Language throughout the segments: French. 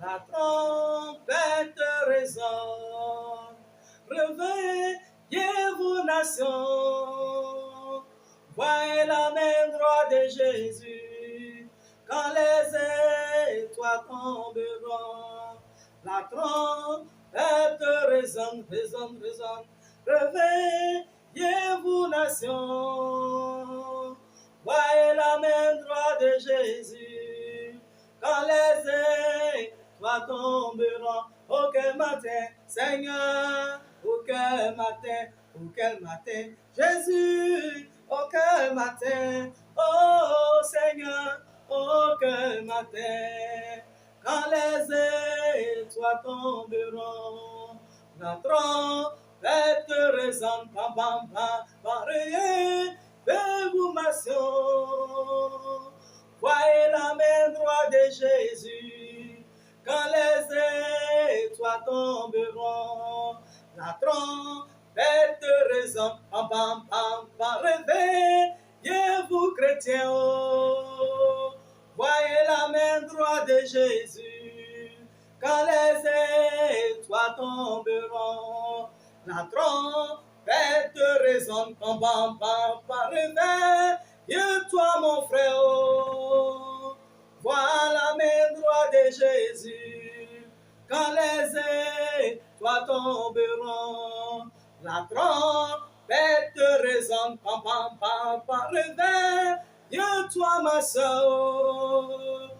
La trompette résonne. Réveillez-vous, nations. Voyez la main droite de Jésus. Quand les étoiles tomberont, la trompette résonne, résonne, résonne. Réveillez-vous, nations. Voyez la main droite de Jésus. Quand les étoiles tomberont, oh quel matin, Seigneur, oh quel matin, Jésus, oh quel matin, oh Seigneur, oh quel matin, quand les étoiles tomberont, la trompette résonne, bam bam bam, réveillez-vous, nations. Voyez la main droite de Jésus, quand les étoiles tomberont, la trompette résonne, pam pam pam pam, réveillez-vous chrétiens, oh. Voyez la main droite de Jésus, quand les étoiles tomberont, la trompette résonne, pam pam pam pam, réveille-toi mon frère, oh. Vois la main droite de Jésus, quand les étoiles tomberont, la trompette résonne, pam pam pam pam, réveille-toi ma soeur.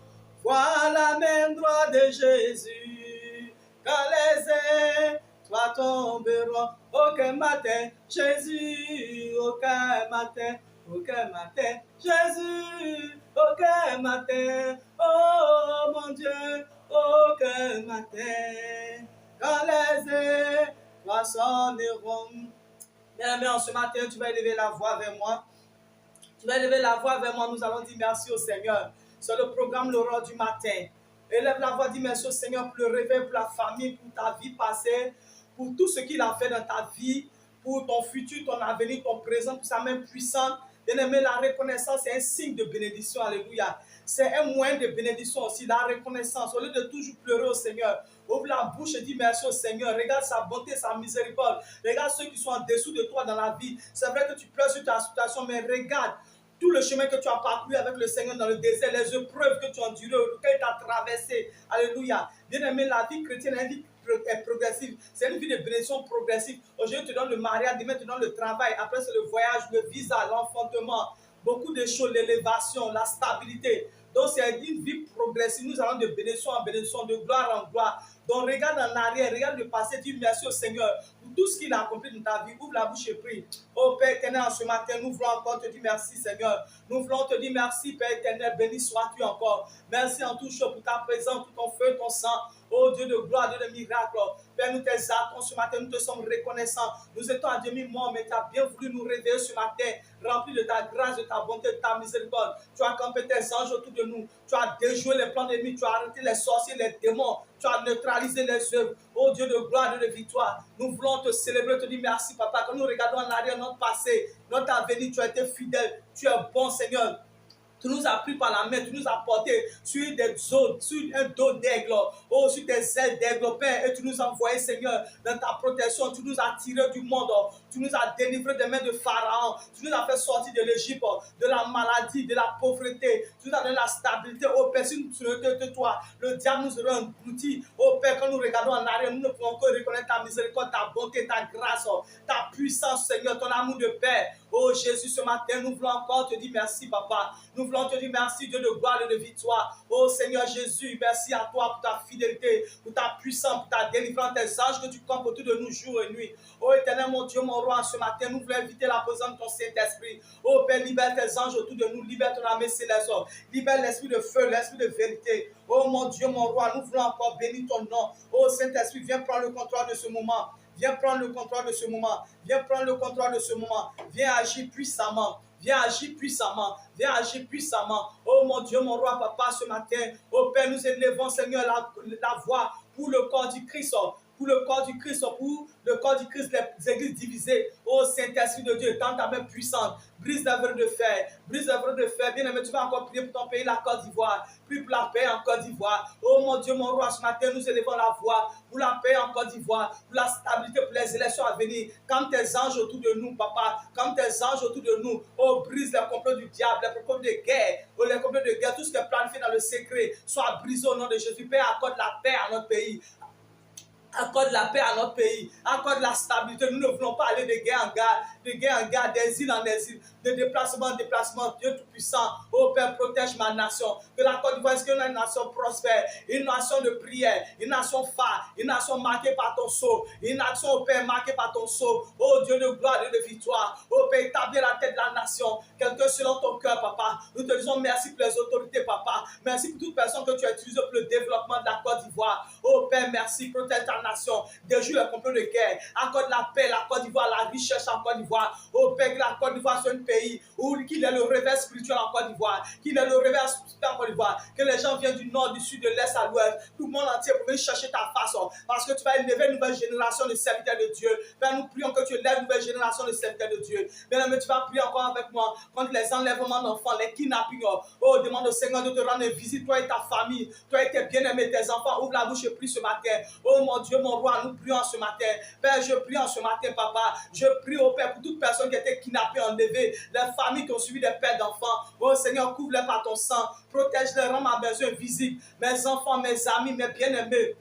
Vois la main droite de Jésus, quand les étoiles tomberont, aucun matin, Jésus, aucun matin, Jésus, aucun matin, oh mon Dieu, aucun matin, quand les étoiles sonneront. Bien-aimé, en ce matin, tu vas élever la voix vers moi. Tu vas élever la voix vers moi, nous allons dire merci au Seigneur. C'est le programme L'aurore du matin. Élève la voix, dis merci au Seigneur pour le réveil, pour la famille, pour ta vie passée, pour tout ce qu'il a fait dans ta vie, pour ton futur, ton avenir, ton présent, pour sa main puissante. Bien-aimé, la reconnaissance est un signe de bénédiction. Alléluia. C'est un moyen de bénédiction aussi, la reconnaissance. Au lieu de toujours pleurer au Seigneur, ouvre la bouche et dis merci au Seigneur. Regarde sa bonté, sa miséricorde. Regarde ceux qui sont en dessous de toi dans la vie. C'est vrai que tu pleures sur ta situation, mais regarde tout le chemin que tu as parcouru avec le Seigneur dans le désert, les épreuves que tu as endurées, que tu as traversées. Alléluia. Bien-aimé, la vie chrétienne est une vie progressive. C'est une vie de bénédiction progressive. Aujourd'hui, tu donnes le mariage, demain, tu donnes le travail. Après, c'est le voyage, le visa, l'enfantement. Beaucoup de choses, l'élévation, la stabilité. Donc, c'est une vie progressive. Nous allons de bénédiction en bénédiction, de gloire en gloire. Donc, regarde en arrière, regarde le passé, dis merci au Seigneur pour tout ce qu'il a accompli dans ta vie. Ouvre la bouche et prie. Oh Père éternel, en ce matin, nous voulons encore te dire merci, Seigneur. Nous voulons te dire merci, Père éternel. Béni sois-tu encore. Merci en tout chose pour ta présence, tout ton feu, ton sang. Oh Dieu de gloire, Dieu de miracle. Père, nous t'exaltons ce matin, nous te sommes reconnaissants. Nous étions à demi-mort, mais tu as bien voulu nous réveiller ce matin, rempli de ta grâce, de ta bonté, de ta miséricorde. Tu as campé tes anges autour de nous. Tu as déjoué les plans de l'ennemi. Tu as arrêté les sorciers, les démons. Tu as neutralisé les œuvres. Oh Dieu de gloire, Dieu de victoire. Nous voulons te célébrer, te dire merci, Papa. Quand nous regardons en arrière notre passé, notre avenir, tu as été fidèle. Tu es bon, Seigneur. Tu nous as pris par la main, tu nous as portés sur des zones, sur un dos d'aigle, oh, sur des ailes d'aigle, Père, et tu nous as envoyés, Seigneur, dans ta protection. Tu nous as tirés du monde, tu nous as délivrés des mains de Pharaon, tu nous as fait sortir de l'Égypte, de la maladie, de la pauvreté, tu nous as donné la stabilité. Oh Père, si nous sommes de toi, le diable nous aurait engloutis. Oh Père, quand nous regardons en arrière, nous ne pouvons que reconnaître ta miséricorde, ta bonté, ta grâce, ta puissance, Seigneur, ton amour de Père. Oh Jésus, ce matin, nous voulons encore te dire merci, Papa. Nous voulons te dire merci, Dieu de gloire et de victoire. Oh Seigneur Jésus, merci à toi pour ta fidélité, pour ta puissance, pour ta délivrance, tes anges que tu campes autour de nous jour et nuit. Oh éternel, mon Dieu, mon roi, ce matin, nous voulons inviter la présence de ton Saint-Esprit. Oh Père, libère tes anges autour de nous, libère ton armée céleste, libère l'esprit de feu, l'esprit de vérité. Oh mon Dieu, mon roi, nous voulons encore bénir ton nom. Oh Saint-Esprit, viens prendre le contrôle de ce moment. Viens prendre le contrôle de ce moment. Viens prendre le contrôle de ce moment. Viens agir puissamment. Viens agir puissamment. Viens agir puissamment. Oh mon Dieu, mon roi, Papa, ce matin. Oh Père, nous élevons, Seigneur, la voix pour le corps du Christ. pour le corps du Christ, pour le corps du Christ, les églises divisées. Oh Saint-Esprit de Dieu, tends ta main puissante, brise l'œuvre de fer, brise l'œuvre de fer. Bien-aimé, tu vas encore prier pour ton pays, la Côte d'Ivoire. Prie pour la paix en Côte d'Ivoire. Oh mon Dieu, mon roi, ce matin, nous élevons la voix pour la paix en Côte d'Ivoire, pour la stabilité, pour les élections à venir. Comme tes anges autour de nous, papa, comme tes anges autour de nous. Oh, brise les complots du diable, les complots de guerre, oh, les complots de guerre, tout ce qui est planifié dans le secret, soit brisé au nom de Jésus. Père, accorde la paix à notre pays. Accorde la paix à notre pays, accorde la stabilité. Nous ne voulons pas aller de guerre en guerre, d'exil en exil, de déplacement en déplacement. Dieu Tout-Puissant, oh Père, protège ma nation. Que la Côte d'Ivoire soit une nation prospère, une nation de prière, une nation phare, une nation marquée par ton sceau, une nation, oh Père, marquée par ton sceau. Oh Dieu de gloire et de victoire, oh Père, établis la tête de la nation. Quelqu'un selon ton cœur, papa. Nous te disons merci pour les autorités, papa. Merci pour toute personne que tu as utilisée pour le développement de la Côte d'Ivoire. Oh Père, merci, protège ta nation, déjoue les complots de guerre, accorde la paix, la Côte d'Ivoire, la richesse en Côte d'Ivoire. Oh Père, que la Côte d'Ivoire soit un pays où qu'il ait le réveil spirituel en Côte d'Ivoire, qu'il ait le réveil spirituel en Côte d'Ivoire, que les gens viennent du nord, du sud, de l'est à l'ouest, tout le monde entier pour venir chercher ta face, parce que tu vas élever une nouvelle génération de serviteurs de Dieu. Père, nous prions que tu élèves une nouvelle génération de serviteurs de Dieu. Bien, mais tu vas prier encore avec moi contre les enlèvements d'enfants, les kidnappings. Oh, demande au Seigneur de te rendre visite, toi et ta famille, toi et tes bien-aimés, tes enfants. Ouvre la bouche et prie ce matin. Oh mon Dieu, mon roi, nous prions ce matin. Père, je prie en ce matin, papa. Je prie au Père pour toute personne qui a été kidnappée, enlevée, les familles qui ont suivi des pères d'enfants. Oh Seigneur, couvre-les par ton sang. Protège-les, rends ma besoin visible. Mes enfants, mes amis, mes bien-aimés.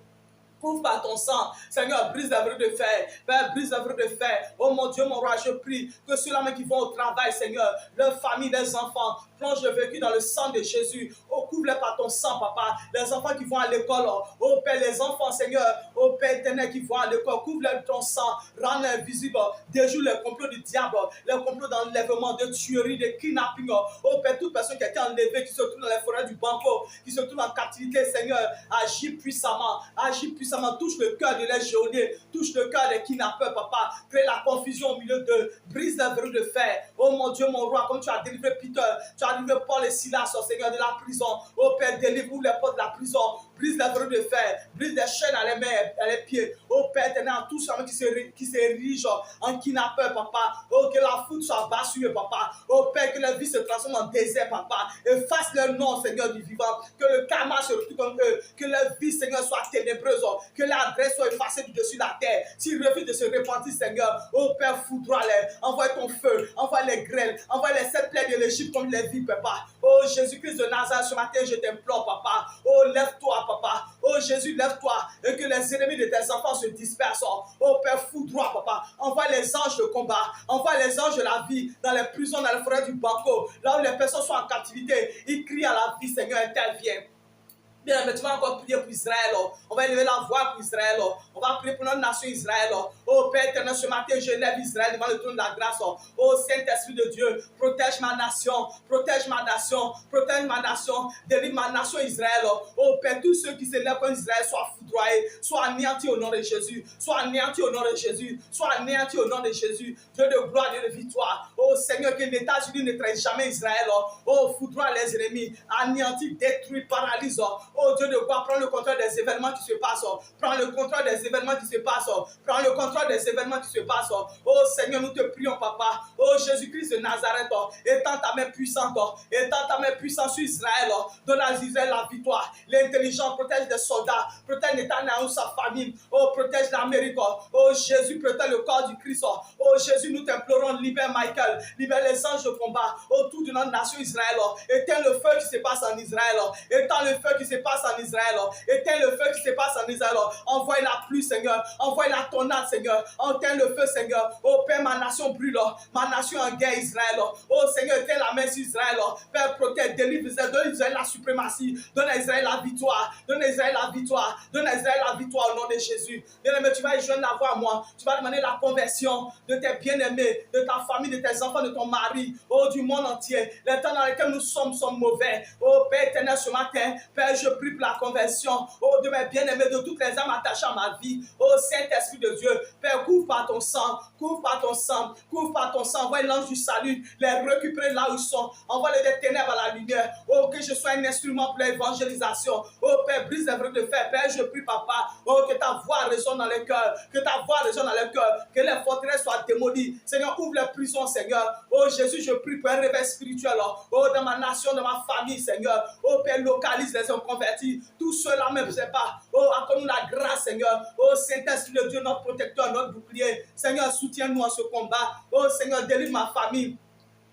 Couvre par ton sang, Seigneur, brise l'œuvre de fer, Père, brise l'œuvre de fer. Oh mon Dieu, mon roi, je prie que ceux-là qui vont au travail, Seigneur, leurs familles, leurs enfants, plonge le vécu dans le sang de Jésus. Oh, couvre-les par ton sang, papa. Les enfants qui vont à l'école, oh Père, les enfants, Seigneur, oh Père éternel qui vont à l'école, couvre-les de ton sang, rends-les visibles, déjoue les complots du diable, les complots d'enlèvement, de tuerie, de kidnapping. Oh Père, toute personne qui a été enlevée, qui se trouve dans les forêts du Banco, qui se trouve en captivité, Seigneur, agis puissamment, touche le cœur de les geôliers, touche le cœur des kidnappeurs, papa, crée la confusion au milieu d'eux, brise la verrue de fer. Oh mon Dieu, mon roi, comme tu as délivré Peter, tu as délivré Paul et Silas, oh Seigneur, de la prison. Oh Père, délivre les portes de la prison, brise la verrue de fer, brise les chaînes à les mains, à les pieds. Oh Père, éternel, tous ceux qui s'érigent en kidnappeurs, papa. Oh, que la foudre soit bassue, papa. Oh Père, que la vie se transforme en désert, papa. Efface leur nom, Seigneur du vivant. Que le karma se retrouve comme eux. Que leur vie, Seigneur, soit ténébreuse. Que l'adresse soit effacée du dessus de la terre. S'ils refusent de se repentir, Seigneur, oh Père, foudroie-les. Envoie ton feu, envoie les grêles, envoie les 7 plaies de l'Égypte comme les vies, papa. Oh Jésus-Christ de Nazareth, ce matin, je t'implore, papa. Oh, lève-toi, papa. Oh Jésus, lève-toi. Et que les ennemis de tes enfants se dispersent. Oh Père, foudroie, papa. Envoie les anges de combat. Envoie les anges de la vie dans les prisons, dans les forêts du Banco. Là où les personnes sont en captivité. Ils crient à la vie, Seigneur, interviens. Bien, mais tu vas encore prier pour Israël. On va élever la voix pour Israël. On va prier pour notre nation Israël. Oh Père éternel, ce matin, je lève Israël devant le trône de la grâce. Oh Saint-Esprit de Dieu, protège ma nation, protège ma nation, protège ma nation, délivre ma nation Israël. Oh Père, tous ceux qui se lèvent contre Israël soient foudroyés, soient anéantis au nom de Jésus, soient anéantis au nom de Jésus, soient anéantis au nom de Jésus. Dieu de gloire et de victoire. Oh Seigneur, que les États-Unis ne trahissent jamais Israël. Oh, foudroie les ennemis, anéantis, détruis, paralyse. Oh Dieu de gloire, prends le contrôle des événements qui se passent. Prends le contrôle des événements qui se passent. Prends le contrôle des événements qui se passent. Oh Seigneur, nous te prions, papa. Oh Jésus-Christ de Nazareth, étends ta main puissante. Étends ta main puissante sur Israël. Donne à Israël la victoire. L'intelligence protège les soldats. Protège Netanyahu, sa famille. Oh, protège l'Amérique. Oh Jésus, protège le corps du Christ. Oh Jésus, nous t'implorons, libère Michael. Libère les anges de combat autour de notre nation Israël. Éteins le feu qui se passe en Israël. Éteins le feu qui se passe en Israël. Éteins le feu qui se passe en Israël. Envoie la pluie, Seigneur. Envoie la tornade, Seigneur. Éteins le feu, Seigneur. Oh Père, ma nation brûle. Ma nation en guerre, Israël. Oh Seigneur, éteins la main sur Israël. Père, protège, délivre Israël. Donne à Israël la suprématie. Donne à Israël la victoire. Donne à Israël la victoire. Donne à Israël la victoire au nom de Jésus. Bien-aimé, tu vas y joindre la voix à moi. Tu vas demander la conversion de tes bien-aimés, de ta famille, de tes enfants, de ton mari. Oh, du monde entier. Les temps dans lesquels nous sommes mauvais. Oh Père éternel, ce matin, Père, je prie pour la conversion. Oh, de mes bien-aimés, de toutes les âmes attachées à ma vie. vie. Oh Saint-Esprit de Dieu, Père, couvre par ton sang, couvre par ton sang, couvre par ton sang. Envoie l'ange du salut, les récupérer là où ils sont. Envoie-les des ténèbres à la lumière. Oh, que je sois un instrument pour l'évangélisation. Oh Père, brise les vrais de fer. Père, je prie, Papa. Oh, que ta voix résonne dans les cœurs. Que ta voix résonne dans les cœurs. Que les forteresses soient démolies. Seigneur, ouvre les prisons, Seigneur. Oh Jésus, je prie pour un réveil spirituel. Oh, dans ma nation, dans ma famille, Seigneur. Oh Père, localise les hommes convertis. Tous ceux-là même, je ne sais pas. Oh, accorde-nous la grâce, Seigneur. Oh Saint-Esprit de Dieu, notre protecteur, notre bouclier. Seigneur, soutiens-nous en ce combat. Oh Seigneur, délivre ma famille.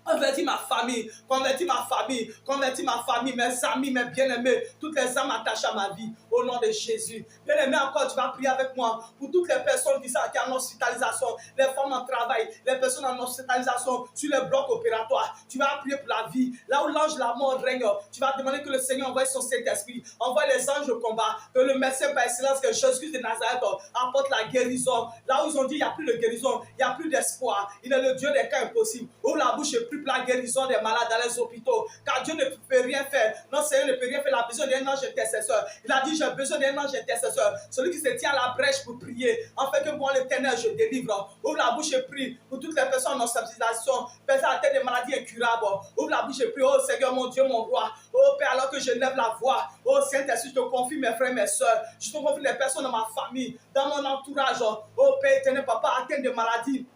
Convertis ma famille, convertis ma famille, convertis ma famille, mes amis, mes bien-aimés, toutes les âmes attachées à ma vie, au nom de Jésus. Bien-aimé, encore, tu vas prier avec moi pour toutes les personnes qui sont en hospitalisation, les femmes en travail, les personnes en hospitalisation sur les blocs opératoires. Tu vas prier pour la vie. Là où l'ange de la mort règne, tu vas demander que le Seigneur envoie son Saint-Esprit, envoie les anges de combat, que le médecin par excellence, que Jésus de Nazareth apporte la guérison. Là où ils ont dit il n'y a plus de guérison, il n'y a plus d'espoir. Il est le Dieu des cas impossibles. Ouvre la bouche et prie pour la guérison des malades dans les hôpitaux. Car Dieu ne peut rien faire. Notre Seigneur ne peut rien faire. Il a besoin d'un ange intercesseur. Il a dit j'ai besoin d'un ange intercesseur. Celui qui se tient à la brèche pour prier. Afin que moi l'Éternel je délivre. Ouvre la bouche et prie pour toutes les personnes en hospitalisation. Personnes à tête de maladies incurables. Ouvre la bouche et prie. Oh Seigneur mon Dieu mon roi. Oh Père, alors que je lève la voix. Oh Saint-Esprit, je te confie mes frères et mes soeurs. Je te confie les personnes dans ma famille, dans mon entourage. Oh Père éternel, Papa, atteintes de maladies.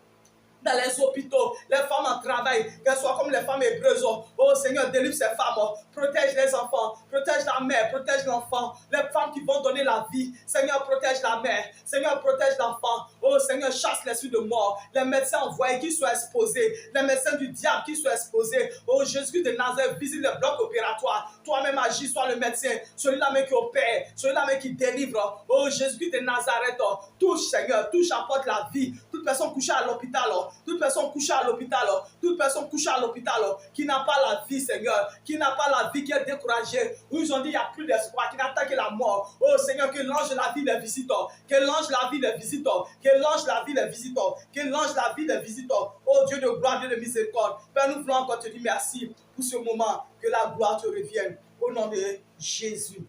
Dans les hôpitaux, les femmes en travail, qu'elles soient comme les femmes hébreuses. Oh Seigneur, délivre ces femmes, protège les enfants, protège la mère, protège l'enfant, les femmes qui vont donner la vie. Seigneur, protège la mère, Seigneur, protège l'enfant. Oh Seigneur, chasse l'esprit de mort, les médecins envoyés qui soient exposés, les médecins du diable qui soient exposés. Oh Jésus de Nazareth, visite les blocs opératoires. Toi-même agis, sois le médecin, celui-là même qui opère, celui-là même qui délivre. Oh Jésus de Nazareth, touche Seigneur, touche, apporte la vie. Toute personne couchée à l'hôpital, toute personne couchée à l'hôpital, toute personne couchée à l'hôpital, qui n'a pas la vie, Seigneur, qui n'a pas la vie, qui est découragée, où ils ont dit il n'y a plus d'espoir, qui n'attend que la mort. Oh Seigneur, que l'ange de la vie les visite, que l'ange de la vie les visite, que l'ange de la vie les visite, que l'ange de la vie les visite. Oh Dieu de gloire, Dieu de miséricorde, Père, nous voulons encore te dire merci pour ce moment, que la gloire te revienne, au nom de Jésus.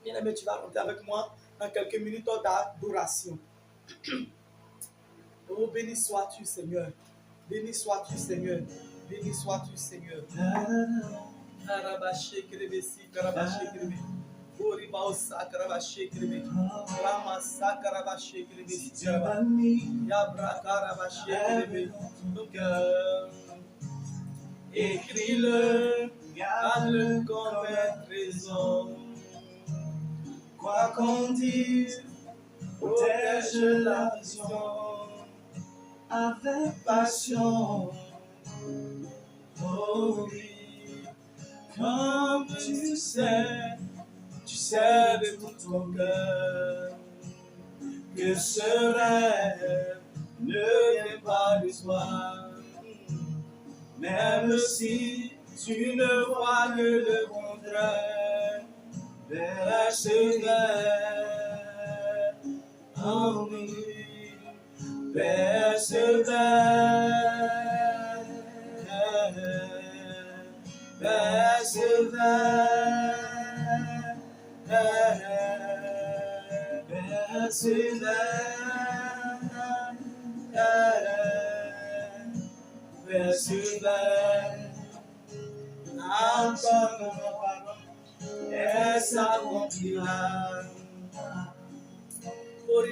Bien-aimé, tu vas rentrer avec moi dans quelques minutes d'adoration. Oh, béni sois-tu, Seigneur. Béni sois-tu, Seigneur. Béni sois-tu, Seigneur. Karabaché kerebesi, karabaché kerebe. Oribaosa, karabaché kerebe. Ramasa, karabaché kerebesi. Yabra, karabaché kerebe. Ton cœur, écris-le, garde-le comme un trésor. Quoi qu'on dise, protège la vision. Avec passion, oh oui, comme tu sais de tout ton cœur, que ce rêve ne vient pas de toi, même si tu ne vois que le contraire, persévère en lui. Persévère, persévère, persévère, persévère. Encore, et s'accomplira. Oh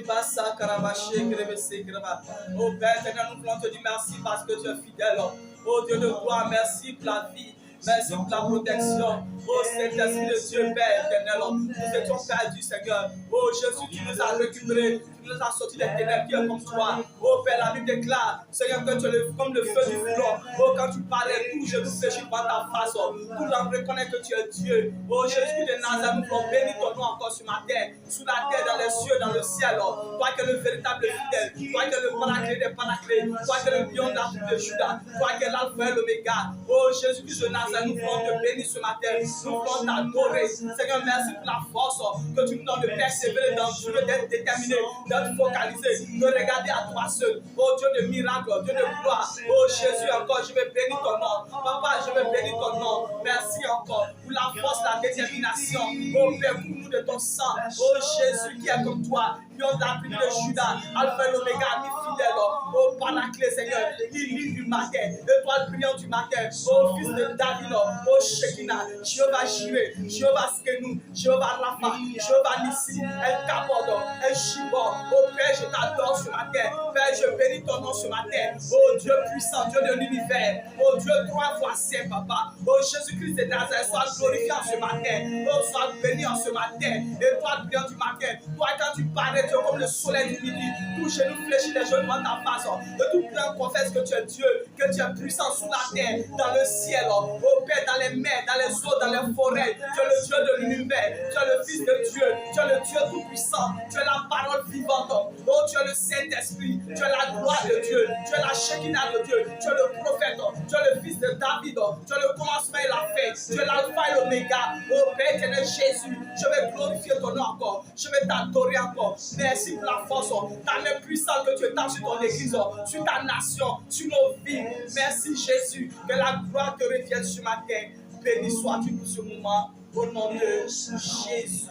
Père éternel, nous voulons te dire merci parce que tu es fidèle. Oh Dieu de gloire, merci pour la vie. Merci pour la protection. Oh Saint-Esprit de Dieu, Père éternel, nous étions perdus, Seigneur. Oh Jésus, tu nous as récupérés, tu nous as sortis des ténèbres qui est comme toi. Oh Père, la Bible déclare, Seigneur, que tu es comme le feu du flot. Oh, quand tu parlais, tout genou fléchit devant ta face. Tout l'homme reconnaît que tu es Dieu. Oh Jésus de Nazareth, nous voulons bénir ton nom encore sur ma terre, sous la terre, dans les cieux, dans le ciel. Toi qui es le véritable fidèle, toi qui es le paraclet des paraclés, toi qui es le lion de la tribu de Juda, toi qui es l'alpha et l'oméga. Oh Jésus de Nazareth, nous voulons te bénir ce matin, nous voulons t'adorer. Seigneur, merci pour la force que tu nous donnes de persévérer, d'endurer, d'être déterminé, d'être focalisé, de regarder à toi seul. Oh Dieu de miracle, Dieu de gloire. Oh Jésus, encore, je vais bénir ton nom. Papa, je vais bénir ton nom. Merci encore pour la force, la détermination. Oh Père, pour nous de ton sang. Oh Jésus qui est comme toi, prions la prière de Judas, Alpha et l'Oméga, ami fidèle, au Paraclet, Seigneur, Lily du matin, étoile brillante du matin, au fils de David, au Shekinah, Jéhovah Jireh, Jéhovah Skenu, Jéhovah Rapha, Jéhovah Nissi, El Kabod, El Shibor. Oh Père, je t'adore ce matin. Père, je bénis ton nom ce matin. Oh Dieu puissant, Dieu de l'univers. Oh Dieu 3 fois saint, Papa. Oh Jésus-Christ de Nazareth, sois glorifié en ce matin. Oh, sois béni en ce matin. Et toi, brillant du matin. Toi, quand tu parais, Dieu, comme le soleil du midi. Tout genou fléchit les genoux devant ta face. De tout plein confesse que tu es Dieu, que tu es puissant sous la terre, dans le ciel. Oh Père, dans les mers, dans les eaux, dans les forêts. Tu es le Dieu de l'univers. Tu es le Fils de Dieu. Tu es le Dieu tout-puissant. Tu es la parole vivante. Oh, tu es le Saint-Esprit. Tu es la gloire de Dieu. Tu es la Shekinah de Dieu. Tu es le prophète. Tu es le fils de David. Tu es le commencement et la fin. Tu es l'alpha et l'oméga. Oh Père éternel Jésus, je vais glorifier ton nom encore. Je vais t'adorer encore. Merci pour la force, ta main puissante que tu étends sur ton église, sur ta nation, sur nos vies. Merci Jésus. Que la gloire te revienne ce matin. Béni sois-tu pour ce moment. Au nom de Jésus.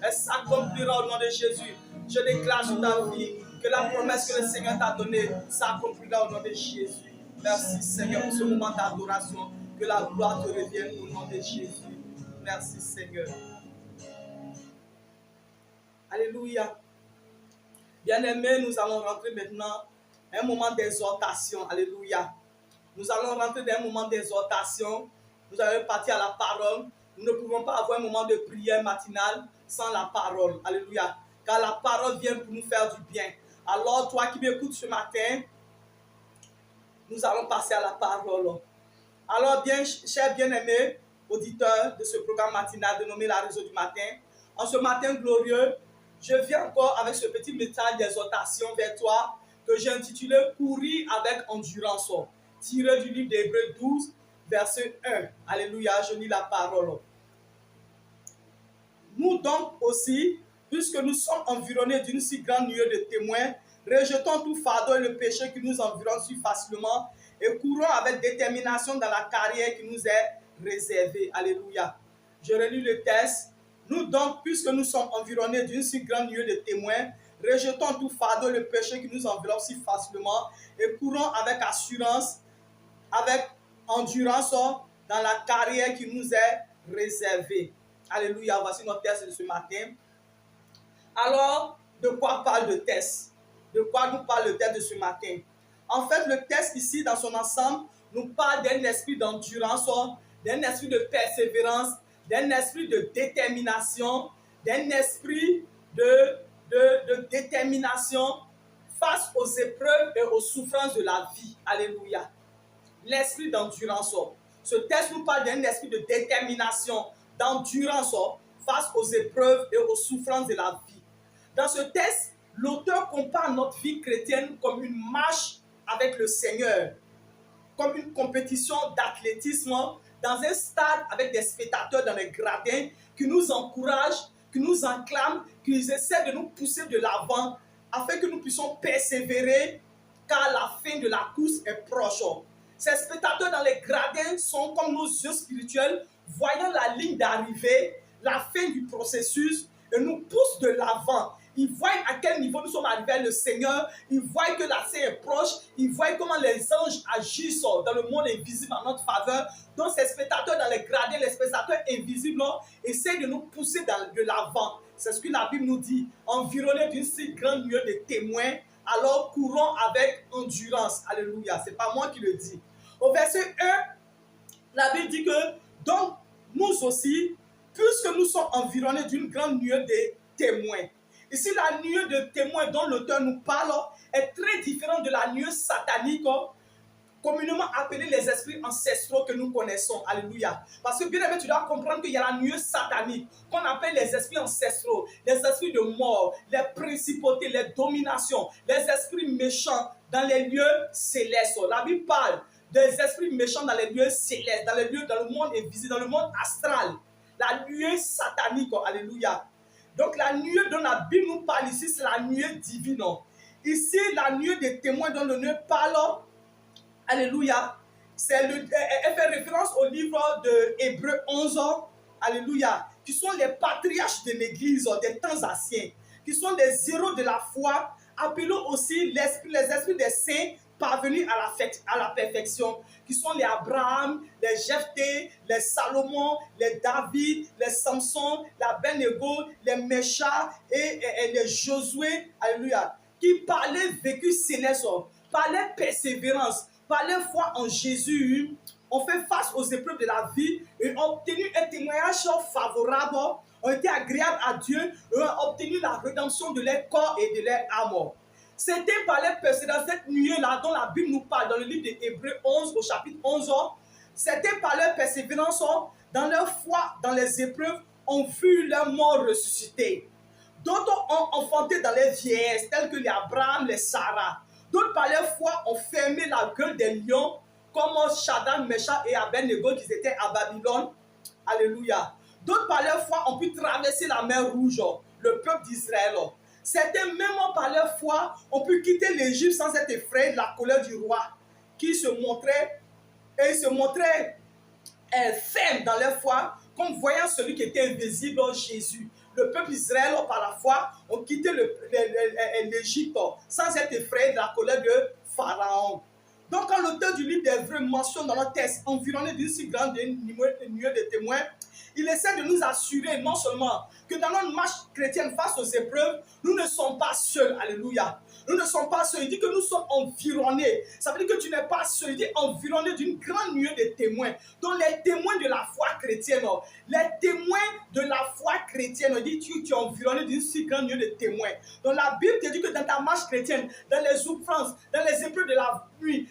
Elle s'accomplira au nom de Jésus. Je déclare sur ta vie que la promesse que le Seigneur t'a donnée s'accomplira au nom de Jésus. Merci Seigneur pour ce moment d'adoration. Que la gloire te revienne au nom de Jésus. Merci Seigneur. Alléluia. Bien-aimés, nous allons rentrer maintenant dans un moment d'exhortation. Alléluia. Nous allons rentrer dans un moment d'exhortation. Nous allons partir à la parole. Nous ne pouvons pas avoir un moment de prière matinale sans la parole. Alléluia. Car la parole vient pour nous faire du bien. Alors, toi qui m'écoutes ce matin, nous allons passer à la parole. Alors, bien, chers bien-aimés, auditeurs de ce programme matinal dénommé La Réseau du Matin, en ce matin glorieux, je viens encore avec ce petit message d'exhortation vers toi que j'ai intitulé « Courir avec endurance », tiré du livre d'Hébreux 12, verset 1. Alléluia, je lis la parole. Nous donc aussi, puisque nous sommes environnés d'une si grande nuée de témoins, rejetons tout fardeau et le péché qui nous environne si facilement et courons avec détermination dans la carrière qui nous est réservée. Alléluia. Je relis le texte. Nous donc, puisque nous sommes environnés d'une si grande nuée de témoins, rejetons tout fardeau et le péché qui nous environne si facilement et courons avec assurance, avec endurance dans la carrière qui nous est réservée. Alléluia. Voici notre texte de ce matin. Alors, de quoi parle le texte? De quoi nous parle le texte de ce matin? En fait, le texte ici, dans son ensemble, nous parle d'un esprit d'endurance, d'un esprit de persévérance, d'un esprit de détermination, d'un esprit de détermination face aux épreuves et aux souffrances de la vie. Alléluia. L'esprit d'endurance. Ce texte nous parle d'un esprit de détermination, d'endurance face aux épreuves et aux souffrances de la vie. Dans ce texte, l'auteur compare notre vie chrétienne comme une marche avec le Seigneur, comme une compétition d'athlétisme dans un stade avec des spectateurs dans les gradins qui nous encouragent, qui nous enclament, qui essaient de nous pousser de l'avant afin que nous puissions persévérer car la fin de la course est proche. Ces spectateurs dans les gradins sont comme nos yeux spirituels voyant la ligne d'arrivée, la fin du processus et nous poussent de l'avant. Ils voient à quel niveau nous sommes arrivés avec le Seigneur. Ils voient que la fin est proche. Ils voient comment les anges agissent dans le monde invisible en notre faveur. Donc ces spectateurs dans les gradins, les spectateurs invisibles, essayent de nous pousser de l'avant. C'est ce que la Bible nous dit. Environnés d'une si grande nuée de témoins, alors courons avec endurance. Alléluia. Ce n'est pas moi qui le dis. Au verset 1, la Bible dit que donc nous aussi, puisque nous sommes environnés d'une grande nuée de témoins. Ici, la nuée de témoins dont l'auteur nous parle est très différente de la nuée satanique, communément appelée les esprits ancestraux que nous connaissons. Alléluia. Parce que bien aimé, tu dois comprendre qu'il y a la nuée satanique qu'on appelle les esprits ancestraux, les esprits de mort, les principautés, les dominations, les esprits méchants dans les lieux célestes. La Bible parle des esprits méchants dans les lieux célestes, dans les lieux, dans le monde invisible, dans le monde astral. La nuée satanique. Alléluia. Donc la nuée dont la Bible nous parle ici, c'est la nuée divine. Ici, la nuée des témoins dont l'auteur parle, alléluia, elle fait référence au livre de Hébreux 11, alléluia, qui sont les patriarches de l'Église des temps anciens. qui sont des héros de la foi, appelons aussi les esprits des saints parvenus à la perfection, qui sont les Abraham, les Jephthé, les Salomon, les David, les Samson, les Abednego, les Mécha et les Josué, alléluia, qui parlaient vécu céleste, parlaient persévérance, parlaient foi en Jésus, ont fait face aux épreuves de la vie et ont obtenu un témoignage favorable, ont été agréables à Dieu et ont obtenu la rédemption de leur corps et de leur âme. Certains parlaient persévérance, cette nuée-là dont la Bible nous parle dans le livre d'Hébreux 11 au chapitre 11. Certains parlaient persévérance dans leur foi, dans les épreuves, ont vu leur mort ressusciter. D'autres ont enfanté dans les vieillesses, tels que les Abraham, les Sarah. D'autres par leur foi ont fermé la gueule des lions, comme Shadrach, Meshach et Abednego qui étaient à Babylone. Alléluia. D'autres par leur foi ont pu traverser la mer Rouge, le peuple d'Israël. Certains, même par leur foi, ont pu quitter l'Égypte sans être effrayés de la colère du roi, qui se montrait ferme dans leur foi, comme voyant celui qui était invisible, Jésus. Le peuple d'Israël, par la foi, ont quitté l'Égypte sans être effrayés de la colère de Pharaon. Donc, quand l'auteur du livre d'Hébreux mentionne dans le texte, environné d'une si grande nuée de témoins, il essaie de nous assurer non seulement que dans notre marche chrétienne face aux épreuves, nous ne sommes pas seuls. Alléluia. Nous ne sommes pas seuls. Il dit que nous sommes environnés. Ça veut dire que tu n'es pas seul. Il dit environné d'une grande nuée de témoins. Donc les témoins de la foi chrétienne. Les témoins de la foi chrétienne. Il dit tu es environné d'une si grande nuée de témoins. Donc la Bible te dit que dans ta marche chrétienne, dans les souffrances, dans les épreuves de la vie,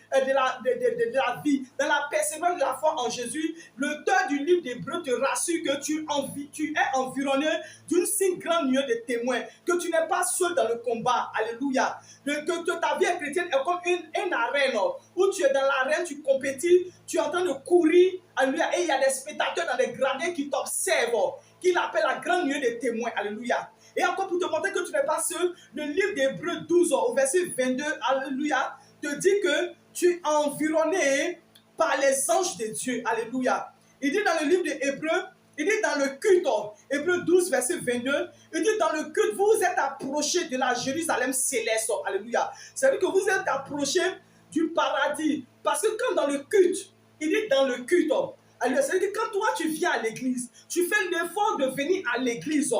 dans la persévérance de la foi en Jésus, l'auteur du livre d'Hébreux te rassure que tu es environné d'une si grande nuée de témoins, que tu n'es pas seul dans le combat. Alléluia. Que ta vie chrétienne est comme une arène où tu es dans l'arène, tu compétis, tu es en train de courir. Alléluia. Et il y a des spectateurs dans les gradins qui t'observent, qu'il appelle la grande nuée de témoins. Alléluia. Et encore pour te montrer que tu n'es pas seul, le livre d'Hébreux 12 au verset 22, alléluia, te dit que tu es environné par les anges de Dieu. Alléluia. Il dit dans le livre d'Hébreux, il dit dans le culte, Hébreux 12, verset 22, il dit dans le culte, vous êtes approchés de la Jérusalem céleste. Alléluia. C'est-à-dire que vous êtes approchés du paradis. Parce que quand dans le culte, il dit dans le culte, alléluia, c'est-à-dire que quand toi tu viens à l'église, tu fais l'effort de venir à l'église.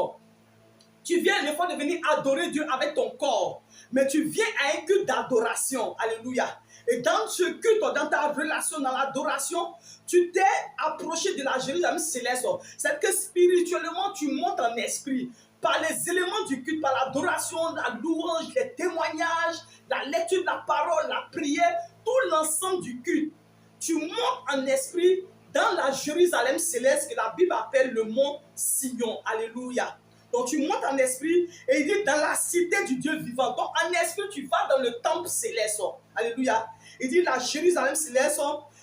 Tu viens l'effort de venir adorer Dieu avec ton corps. Mais tu viens à un culte d'adoration. Alléluia. Et dans ce culte, dans ta relation, dans l'adoration, tu t'es approché de la Jérusalem céleste. C'est que spirituellement, tu montes en esprit. Par les éléments du culte, par l'adoration, la louange, les témoignages, la lecture de la parole, la prière, tout l'ensemble du culte. Tu montes en esprit dans la Jérusalem céleste que la Bible appelle le mont Sion. Alléluia. Donc tu montes en esprit et il dit dans la cité du Dieu vivant. Donc en esprit tu vas dans le temple céleste. Alléluia. Il dit la Jérusalem céleste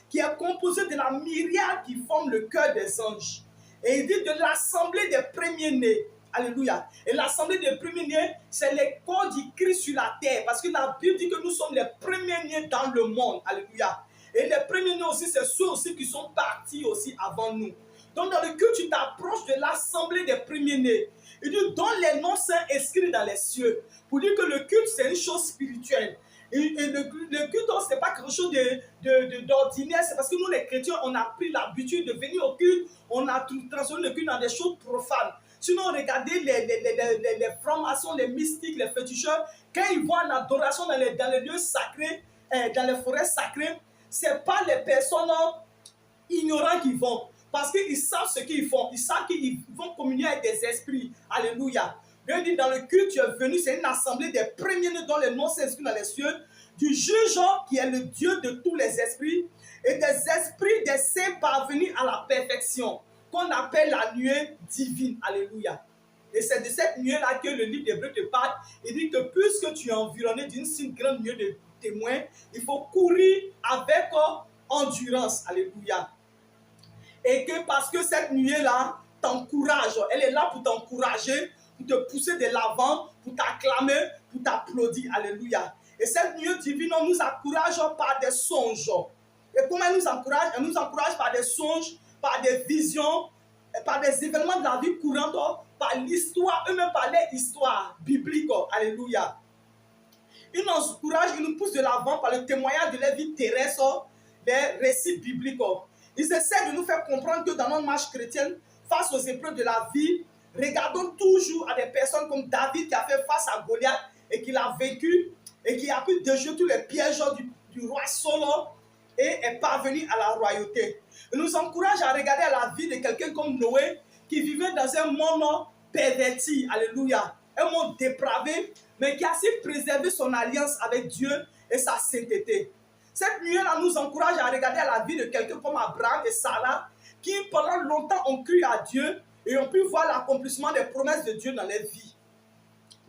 qui est composée de la myriade qui forme le cœur des anges. Et il dit de l'assemblée des premiers-nés. Alléluia. Et l'assemblée des premiers-nés, c'est les corps du Christ sur la terre. Parce que la Bible dit que nous sommes les premiers-nés dans le monde. Alléluia. Et les premiers-nés aussi, c'est ceux aussi qui sont partis aussi avant nous. Donc dans le culte, tu t'approches de l'assemblée des premiers-nés. Il dit, dont les noms sont inscrits dans les cieux. Pour dire que le culte, c'est une chose spirituelle. Et le culte, ce n'est pas quelque chose d'ordinaire. C'est parce que nous, les chrétiens, on a pris l'habitude de venir au culte. On a transformé le culte dans des choses profanes. Sinon, regardez les francs-maçons, les mystiques, les féticheurs. Quand ils vont en adoration dans les lieux sacrés, dans les forêts sacrées, ce n'est pas les personnes ignorantes qui vont. Parce qu'ils savent ce qu'ils font. Ils savent qu'ils vont communier avec des esprits. Alléluia. Dieu dit dans le culte, tu es venu, c'est une assemblée des premiers-nés dont les noms s'inscrivent dans les cieux, du juge qui est le Dieu de tous les esprits, et des esprits des saints parvenus à la perfection, qu'on appelle la nuée divine. Alléluia. Et c'est de cette nuée-là que le livre d'Hébreux te parle. Il dit que puisque tu es environné d'une si grande nuée de témoins, il faut courir avec endurance. Alléluia. Et que parce que cette nuée-là t'encourage, elle est là pour t'encourager, pour te pousser de l'avant, pour t'acclamer, pour t'applaudir. Alléluia. Et cette nuée divine nous encourage par des songes. Et comment elle nous encourage? Elle nous encourage par des songes, par des visions, par des événements de la vie courante, par l'histoire, eux-mêmes par leur histoire biblique. Alléluia. Ils nous encouragent, ils nous poussent de l'avant par le témoignage de leur vie terrestre, des récits bibliques. Ils essaient de nous faire comprendre que dans notre marche chrétienne, face aux épreuves de la vie, regardons toujours à des personnes comme David qui a fait face à Goliath et qui l'a vécu et qui a pu déjouer tous les pièges du roi Saul et est parvenu à la royauté. Il nous encourage à regarder à la vie de quelqu'un comme Noé qui vivait dans un monde perverti, alléluia, un monde dépravé, mais qui a su préserver son alliance avec Dieu et sa sainteté. Cette nuit-là nous encourage à regarder à la vie de quelqu'un comme Abraham et Sarah qui pendant longtemps ont cru à Dieu et ont pu voir l'accomplissement des promesses de Dieu dans leur vie.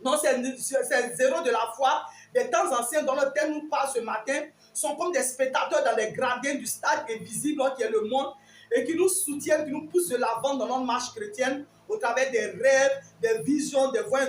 Donc ces zéros de la foi, des temps anciens dont le thème nous parle ce matin, sont comme des spectateurs dans les gradins du stade invisible qui est le monde et qui nous soutiennent, qui nous poussent de l'avant dans notre marche chrétienne au travers des rêves, des visions, des voix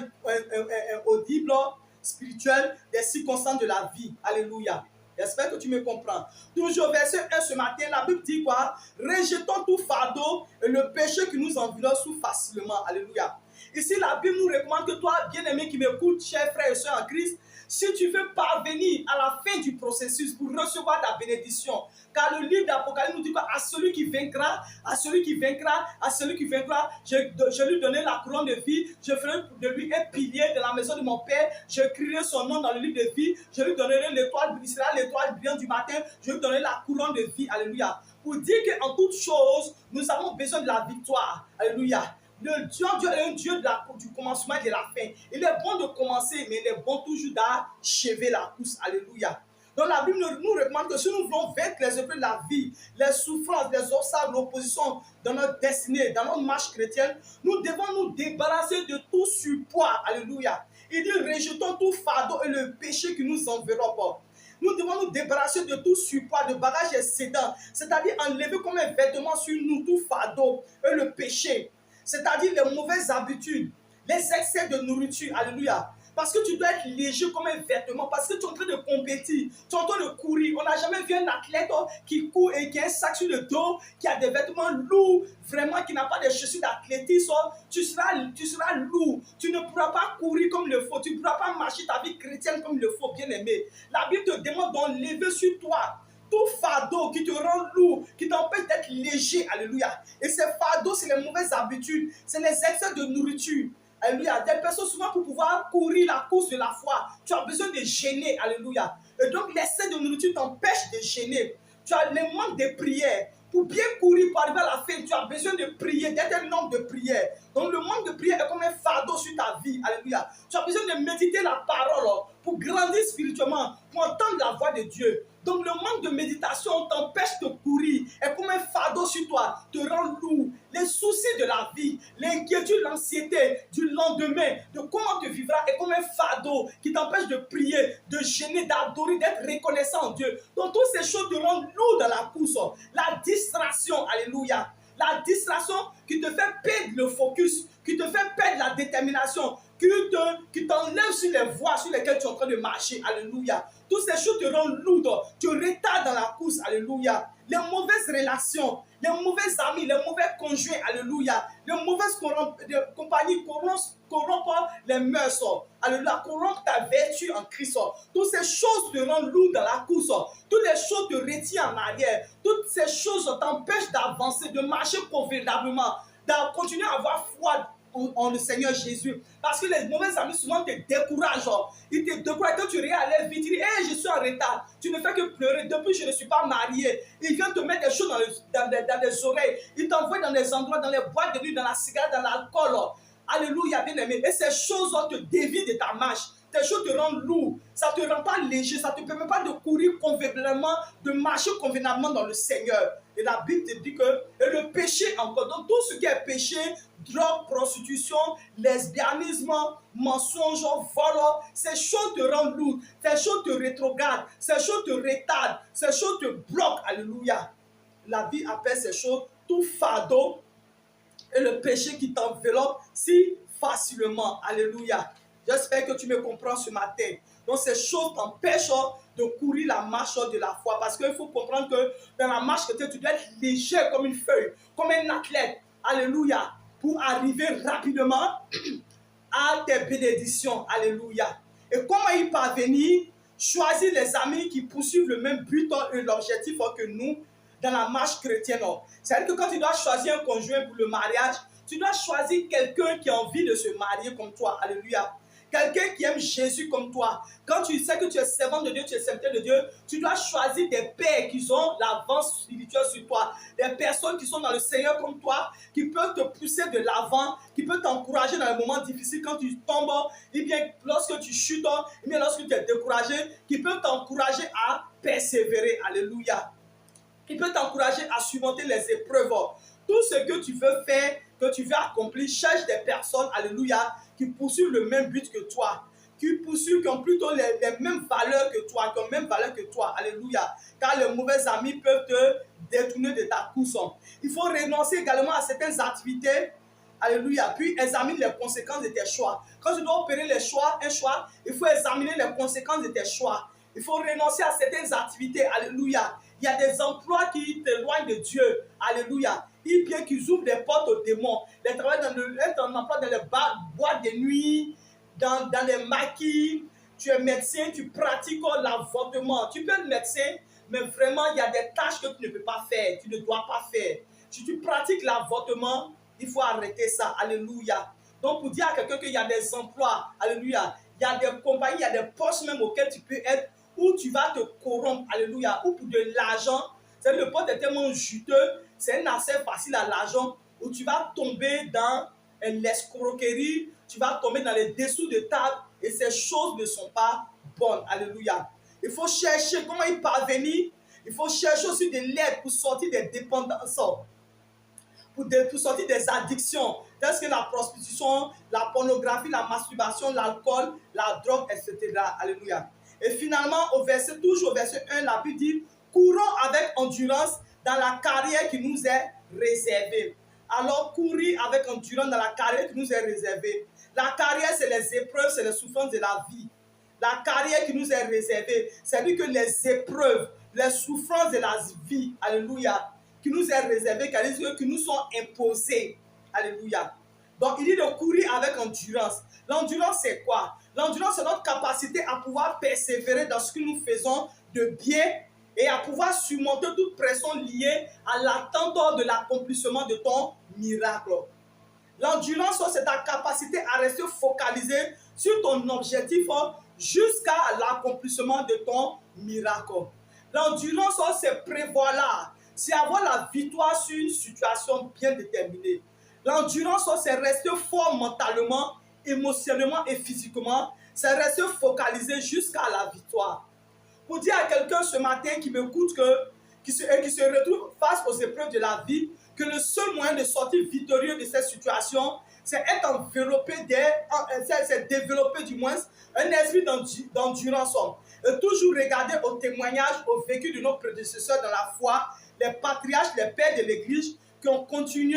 audibles, spirituelles, des circonstances de la vie. Alléluia. J'espère que tu me comprends. Toujours verset 1 ce matin, la Bible dit quoi? Rejetons tout fardeau et le péché qui nous environne sous facilement. Alléluia. Ici, la Bible nous recommande que toi, bien-aimé qui m'écoute, chers frères et sœurs en Christ, si tu veux parvenir à la fin du processus pour recevoir ta bénédiction, car le livre d'Apocalypse nous dit qu'à celui qui vaincra, à celui qui vaincra, à celui qui vaincra, je lui donnerai la couronne de vie, je ferai de lui un pilier de la maison de mon Père, je crierai son nom dans le livre de vie, je lui donnerai l'étoile, il sera l'étoile brillante du matin, je lui donnerai la couronne de vie, alléluia. Pour dire qu'en toutes choses, nous avons besoin de la victoire, alléluia. Le Dieu est un Dieu du commencement et de la fin. Il est bon de commencer, mais il est bon toujours d'achever la course. Alléluia. Donc la Bible nous recommande que si nous voulons vaincre les épreuves de la vie, les souffrances, les obstacles, l'opposition dans notre destinée, dans notre marche chrétienne, nous devons nous débarrasser de tout surpoids. Alléluia. Il dit, rejetons tout fardeau et le péché qui nous enveloppe. Nous devons nous débarrasser de tout surpoids, de bagages excédents, c'est-à-dire enlever comme un vêtement sur nous tout fardeau et le péché. C'est-à-dire les mauvaises habitudes, les excès de nourriture, alléluia. Parce que tu dois être léger comme un vêtement, parce que tu es en train de compétir, tu es en train de courir. On n'a jamais vu un athlète qui court et qui a un sac sur le dos, qui a des vêtements lourds, vraiment qui n'a pas de chaussures d'athlétisme. Tu seras lourd, tu ne pourras pas courir comme il le faut, tu ne pourras pas marcher ta vie chrétienne comme il le faut, bien aimé. La Bible te demande d'enlever sur toi tout fardeau qui te rend lourd, qui t'empêche d'être léger, alléluia. Et ces fardeaux, c'est les mauvaises habitudes, c'est les excès de nourriture, alléluia. Des personnes, souvent, pour pouvoir courir la course de la foi, tu as besoin de jeûner, alléluia. Et donc, l'excès de nourriture t'empêche de jeûner. Tu as le manque de prière. Pour bien courir, pour arriver à la fin, tu as besoin de prier, d'être un homme de prière. Donc le manque de prière est comme un fardeau sur ta vie. Alléluia. Tu as besoin de méditer la parole pour grandir spirituellement, pour entendre la voix de Dieu. Donc le manque de méditation t'empêche de courir, est comme un fardeau sur toi, te rend lourd. Les soucis de la vie, l'inquiétude, l'anxiété du lendemain, de comment tu vivras, est comme un fardeau qui t'empêche de prier, de jeûner, d'adorer, d'être reconnaissant en Dieu. Donc toutes ces choses te rendent lourd dans la course. La distraction, alléluia. La distraction qui te fait perdre le focus, qui te fait perdre la détermination, qui t'enlève sur les voies sur lesquelles tu es en train de marcher. Alléluia. Toutes ces choses te rendent lourd. Tu retardes dans la course. Alléluia. Les mauvaises relations, les mauvais amis, les mauvais conjoints. Alléluia. Les mauvaises compagnies corrompent les mœurs. Alléluia. Corrompent ta vertu en Christ. Toutes ces choses te rendent lourd dans la course. Toutes les choses te retirent en arrière. Toutes ces choses t'empêchent d'avancer, de marcher convenablement, de continuer à avoir foi en le Seigneur Jésus. Parce que les mauvais amis souvent te découragent. Ils te découragent. Quand tu réalises vite, tu dis, hey, je suis en retard. Tu ne fais que pleurer. Depuis, je ne suis pas marié. Ils viennent te mettre des choses dans les oreilles. Ils t'envoient dans des endroits, dans les boîtes de nuit, dans la cigarette, dans l'alcool. Alléluia, bien aimé. Et ces choses te dévient de ta marche. Tes choses te rendent lourd. Ça ne te rend pas léger. Ça ne te permet pas de courir convenablement, de marcher convenablement dans le Seigneur. Et la Bible te dit que et le péché encore. Donc tout ce qui est péché, drogue, prostitution, lesbianisme, mensonge, vol, ces choses te rendent lourd. Ces choses te rétrogradent. Ces choses te retardent. Ces choses te bloquent. Alléluia. La vie appelle ces choses tout fardeau et le péché qui t'enveloppe si facilement. Alléluia. J'espère que tu me comprends ce matin. Donc ces choses t'empêchent de courir la marche de la foi. Parce qu'il faut comprendre que dans la marche, tu dois être léger comme une feuille, comme un athlète. alléluia, pour arriver rapidement à tes bénédictions, alléluia. Et comment y parvenir? Choisis les amis qui poursuivent le même but et l'objectif que nous dans la marche chrétienne. C'est-à-dire que quand tu dois choisir un conjoint pour le mariage, tu dois choisir quelqu'un qui a envie de se marier comme toi, alléluia. Quelqu'un qui aime Jésus comme toi. Quand tu sais que tu es servant de Dieu, tu es serviteur de Dieu, tu dois choisir des pères qui ont l'avance spirituelle sur toi. Des personnes qui sont dans le Seigneur comme toi, qui peuvent te pousser de l'avant, qui peuvent t'encourager dans les moments difficiles quand tu tombes, et bien lorsque tu chutes, et bien lorsque tu es découragé, qui peuvent t'encourager à persévérer. Alléluia. Qui peut t'encourager à surmonter les épreuves. Tout ce que tu veux faire, que tu veux accomplir, cherche des personnes, alléluia, qui poursuivent le même but que toi, qui poursuivent, qui ont plutôt les mêmes valeurs que toi, qui ont les mêmes valeurs que toi, alléluia. Car les mauvais amis peuvent te détourner de ta course. Il faut renoncer également à certaines activités, alléluia, puis examine les conséquences de tes choix. Quand tu dois opérer un choix, il faut examiner les conséquences de tes choix. Il faut renoncer à certaines activités, alléluia. Il y a des emplois qui t'éloignent de Dieu, alléluia. Et bien qu'ils ouvrent des portes aux démons. Les travail dans un emploi dans les boîtes de nuit, dans les maquis. Tu es médecin, tu pratiques l'avortement. Tu peux être médecin, mais vraiment, il y a des tâches que tu ne peux pas faire, tu ne dois pas faire. Si tu pratiques l'avortement, il faut arrêter ça, alléluia. Donc, pour dire à quelqu'un qu'il y a des emplois, alléluia, il y a des compagnies, il y a des postes même auxquels tu peux être, où tu vas te corrompre, alléluia, ou pour de l'argent. C'est le poste est tellement juteux, c'est un accès facile à l'argent, où tu vas tomber dans l'escroquerie, tu vas tomber dans les dessous de table, et ces choses ne sont pas bonnes, alléluia. Il faut chercher comment y parvenir, il faut chercher aussi de l'aide pour sortir des dépendances, pour sortir des addictions, telles que la prostitution, la pornographie, la masturbation, l'alcool, la drogue, etc. Alléluia. Et finalement, toujours au verset 1, la Bible dit, courons avec endurance dans la carrière qui nous est réservée. Alors, courir avec endurance dans la carrière qui nous est réservée. La carrière, c'est les épreuves, c'est les souffrances de la vie. La carrière qui nous est réservée, c'est-à-dire que les épreuves, les souffrances de la vie, alléluia, qui nous est réservée, qui nous sont imposées, alléluia. Donc, il dit de courir avec endurance. L'endurance, c'est quoi? L'endurance, c'est notre capacité à pouvoir persévérer dans ce que nous faisons de bien et à pouvoir surmonter toute pression liée à l'attente de l'accomplissement de ton miracle. L'endurance, c'est ta capacité à rester focalisé sur ton objectif jusqu'à l'accomplissement de ton miracle. L'endurance, c'est prévoir là, c'est avoir la victoire sur une situation bien déterminée. L'endurance, c'est rester fort mentalement, émotionnellement et physiquement. C'est rester focalisé jusqu'à la victoire. Pour dire à quelqu'un ce matin qui m'écoute, qui se retrouve face aux épreuves de la vie, que le seul moyen de sortir victorieux de cette situation, c'est être enveloppé c'est développer du moins un esprit d'endurance. Et toujours regarder au témoignage, au vécu de nos prédécesseurs dans la foi, les patriarches, les pères de l'Église, qui continuent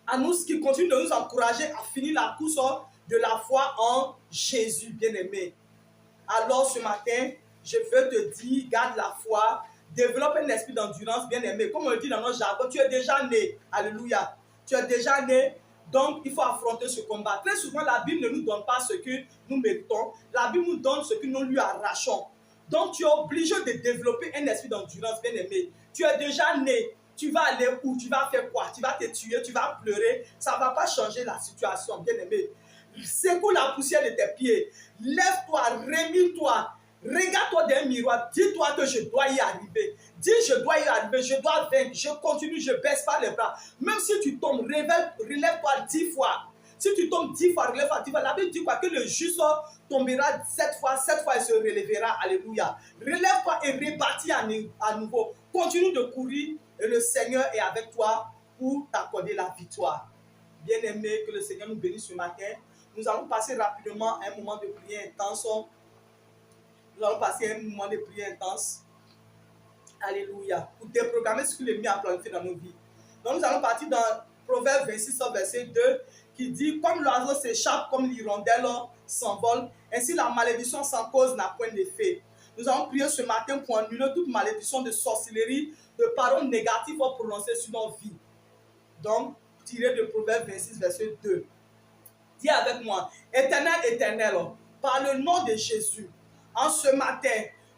de nous encourager à finir la course de la foi en Jésus bien-aimé. Alors ce matin, je veux te dire, garde la foi, développe un esprit d'endurance bien-aimé. Comme on le dit dans notre jargon, tu es déjà né. Alléluia. Tu es déjà né, donc il faut affronter ce combat. Très souvent, la Bible ne nous donne pas ce que nous méritons. La Bible nous donne ce que nous lui arrachons. Donc tu es obligé de développer un esprit d'endurance bien-aimé. Tu es déjà né. Tu vas aller où? Tu vas faire quoi? Tu vas te tuer, tu vas pleurer. Ça ne va pas changer la situation, bien-aimé. Secoue la poussière de tes pieds. Lève-toi, remue-toi. Regarde-toi dans un miroir. Dis-toi que je dois y arriver. Dis, je dois y arriver. Je dois vaincre. Je continue, je ne baisse pas les bras. Même si tu tombes, relève-toi 10 fois. Si tu tombes 10 fois, relève-toi 10 fois. La Bible dit quoi? Que le juste tombera 7 fois il se relèvera. Alléluia. Relève-toi et rebâtis à nouveau. Continue de courir et le Seigneur est avec toi pour t'accorder la victoire. Bien-aimé, que le Seigneur nous bénisse ce matin. Nous allons passer rapidement un moment de prière intense. Nous allons passer un moment de prière intense. Alléluia. Pour déprogrammer ce qu'il est mis à planifier dans nos vies. Donc nous allons partir dans Proverbe 26, verset 2, qui dit, comme l'oiseau s'échappe, comme l'hirondelle s'envole, ainsi la malédiction sans cause n'a point d'effet. Nous allons prier ce matin pour annuler toute malédiction de sorcellerie, de paroles négatives prononcées sur nos vies. Donc, tiré de Proverbe 26, verset 2. Dis avec moi, Éternel, Éternel, par le nom de Jésus, en ce matin,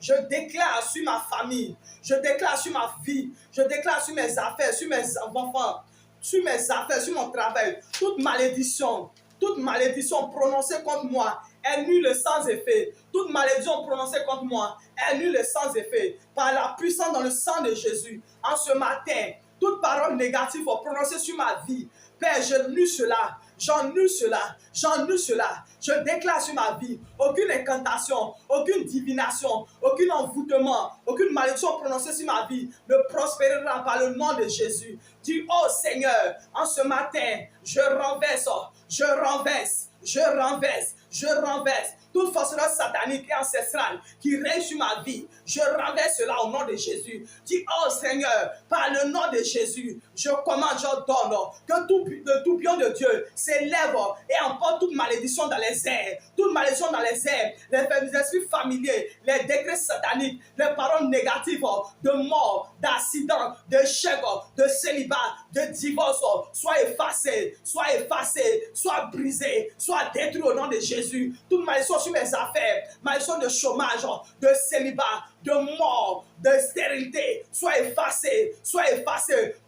je déclare sur ma famille, je déclare sur ma vie, je déclare sur mes affaires, sur mes enfants, sur mes affaires, sur mon travail, toute malédiction prononcée contre moi est nulle sans effet. Toute malédiction prononcée contre moi est nulle sans effet. Par la puissance dans le sang de Jésus, en ce matin, toute parole négative prononcée sur ma vie, Père, j'annule cela, j'annule cela, j'annule cela. Je déclare sur ma vie, aucune incantation, aucune divination, aucun envoûtement, aucune malédiction prononcée sur ma vie ne prospérera par le nom de Jésus. Dis, oh Seigneur, en ce matin, je renverse toute forteresse satanique et ancestrale qui règne sur ma vie. Je renverse cela au nom de Jésus. Dis, oh Seigneur, par le nom de Jésus, je commande, j'ordonne que tout pion de Dieu s'élève et emporte toute malédiction dans les airs. Toute malédiction dans les airs, les esprits familiers, les décrets sataniques, les paroles négatives de mort, d'accident, d'échec, de célibat, de divorce, soient effacées, soient brisées, soient détruites au nom de Jésus. Toute malédiction sur mes affaires, malédiction de chômage, de célibat, de mort, de stérilité, soit effacée.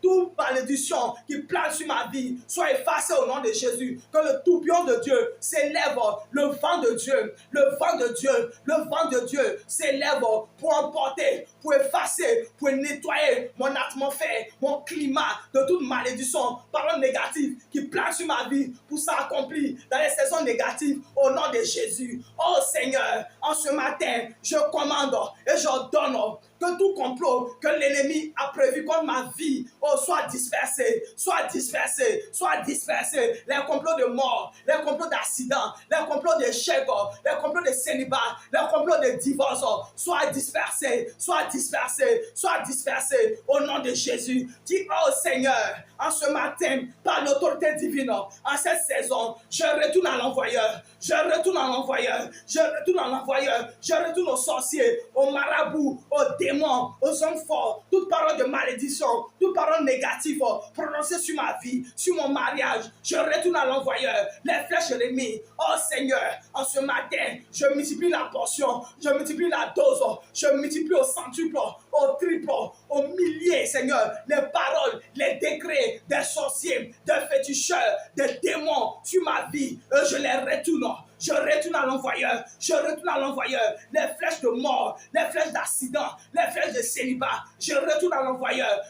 Toute malédiction qui plane sur ma vie, soit effacée au nom de Jésus. Que le tourbillon de Dieu s'élève, le vent de Dieu s'élève pour emporter, pour effacer, pour nettoyer mon atmosphère, mon climat de toute malédiction, parole négative qui plane sur ma vie pour s'accomplir dans les saisons négatives au nom de Jésus. Oh Seigneur, en ce matin, je commande et j'ordonne que tout complot que l'ennemi a prévu contre ma vie soit dispersé. Les complots de mort, les complots d'accident, les complots d'échec, les complots de célibat, les complots de divorce, soient dispersés au nom de Jésus. Dis, oh Seigneur, en ce matin, par l'autorité divine, en cette saison, je retourne à l'envoyeur, je retourne aux sorciers, aux marabouts, aux démons, aux hommes forts, toute parole de malédiction, toute parole négative prononcée sur ma vie, sur mon mariage, je retourne à l'envoyeur, les flèches ennemies. Oh Seigneur, en ce matin, je multiplie la portion, je multiplie la dose, je multiplie au centuple, au triple, au millier, Seigneur, les paroles, les décrets des sorciers, des féticheurs, des démons sur ma vie, je les retourne. Je retourne à l'envoyeur, les flèches de mort, les flèches d'accident, les flèches de célibat, je retourne à l'envoyeur,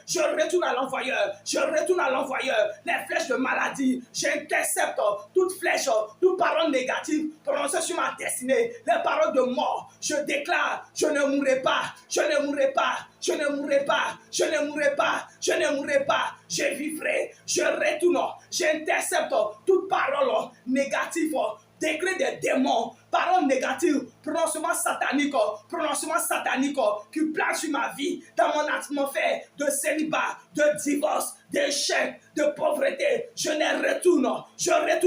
les flèches de maladie, j'intercepte toute flèche, toute parole négative prononcée sur ma destinée, les paroles de mort, je déclare, je ne mourrai pas, je vivrai, je retourne, j'intercepte toute parole négative, décret des démons, paroles négatives, prononcement satanique qui plane sur ma vie, dans mon atmosphère de célibat, de divorce, d'échec, de pauvreté. Je retourne